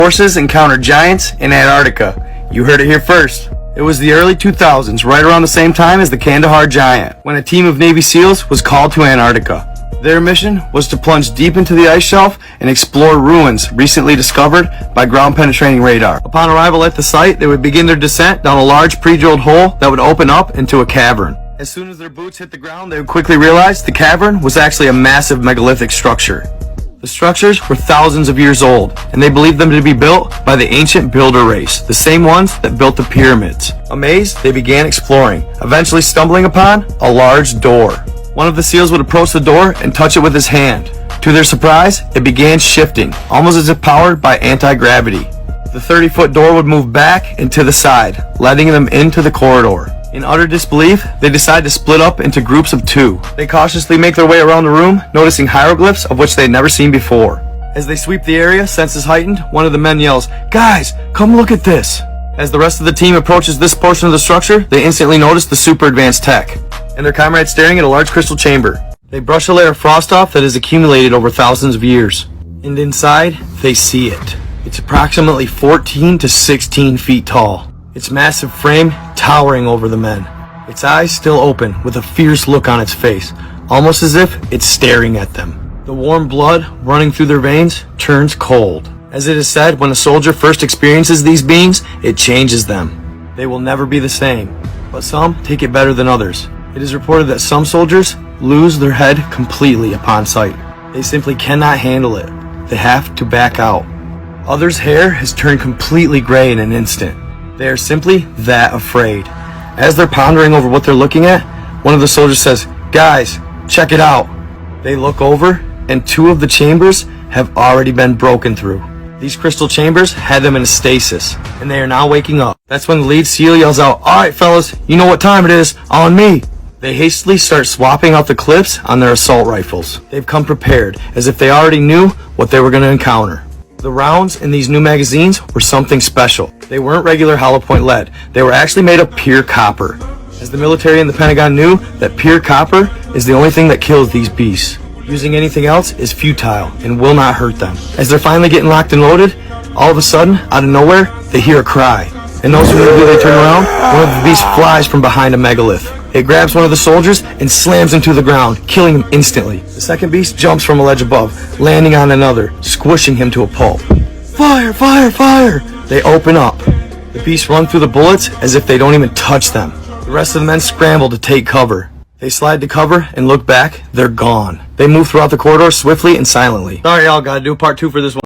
Forces encounter giants in Antarctica. You heard it here first. It was the early 2000s, right around the same time as the Kandahar Giant, when a team of Navy SEALs was called to Antarctica. Their mission was to plunge deep into the ice shelf and explore ruins recently discovered by ground-penetrating radar. Upon arrival at the site, they would begin their descent down a large pre-drilled hole that would open up into a cavern. As soon as their boots hit the ground, they would quickly realize the cavern was actually a massive megalithic structure. The structures were thousands of years old, and they believed them to be built by the ancient builder race, the same ones that built the pyramids. Amazed, they began exploring, eventually stumbling upon a large door. One of the SEALs would approach the door and touch it with his hand. To their surprise, it began shifting, almost as if powered by anti-gravity. The 30-foot door would move back and to the side, letting them into the corridor. In utter disbelief, they decide to split up into groups of two. They cautiously make their way around the room, noticing hieroglyphs of which they had never seen before. As they sweep the area, senses heightened, one of the men yells, "Guys, come look at this!" As the rest of the team approaches this portion of the structure, they instantly notice the super advanced tech, and their comrades staring at a large crystal chamber. They brush a layer of frost off that has accumulated over thousands of years. And inside, they see it. It's approximately 14 to 16 feet tall. Its massive frame towering over the men. Its eyes still open with a fierce look on its face, almost as if it's staring at them. The warm blood running through their veins turns cold. As it is said, when a soldier first experiences these beings, it changes them. They will never be the same, but some take it better than others. It is reported that some soldiers lose their head completely upon sight. They simply cannot handle it. They have to back out. Others' hair has turned completely gray in an instant. They are simply that afraid. As they're pondering over what they're looking at, one of the soldiers says, "Guys, check it out." They look over, and two of the chambers have already been broken through. These crystal chambers had them in a stasis, and they are now waking up. That's when the lead SEAL yells out, "All right, fellas, you know what time it is. On me." They hastily start swapping out the clips on their assault rifles. They've come prepared, as if they already knew what they were going to encounter. The rounds in these new magazines were something special. They weren't regular hollow point lead. They were actually made of pure copper, as the military and the Pentagon knew that pure copper is the only thing that kills these beasts. Using anything else is futile and will not hurt them. As they're finally getting locked and loaded, all of a sudden, out of nowhere, they hear a cry. And no sooner do they turn around, one of the beasts flies from behind a megalith. It grabs one of the soldiers and slams him to the ground, killing him instantly. The second beast jumps from a ledge above, landing on another, squishing him to a pulp. "Fire, fire, fire!" They open up. The beasts run through the bullets as if they don't even touch them. The rest of the men scramble to take cover. They slide to cover and look back. They're gone. They move throughout the corridor swiftly and silently. Sorry, y'all, gotta do part 2 for this one.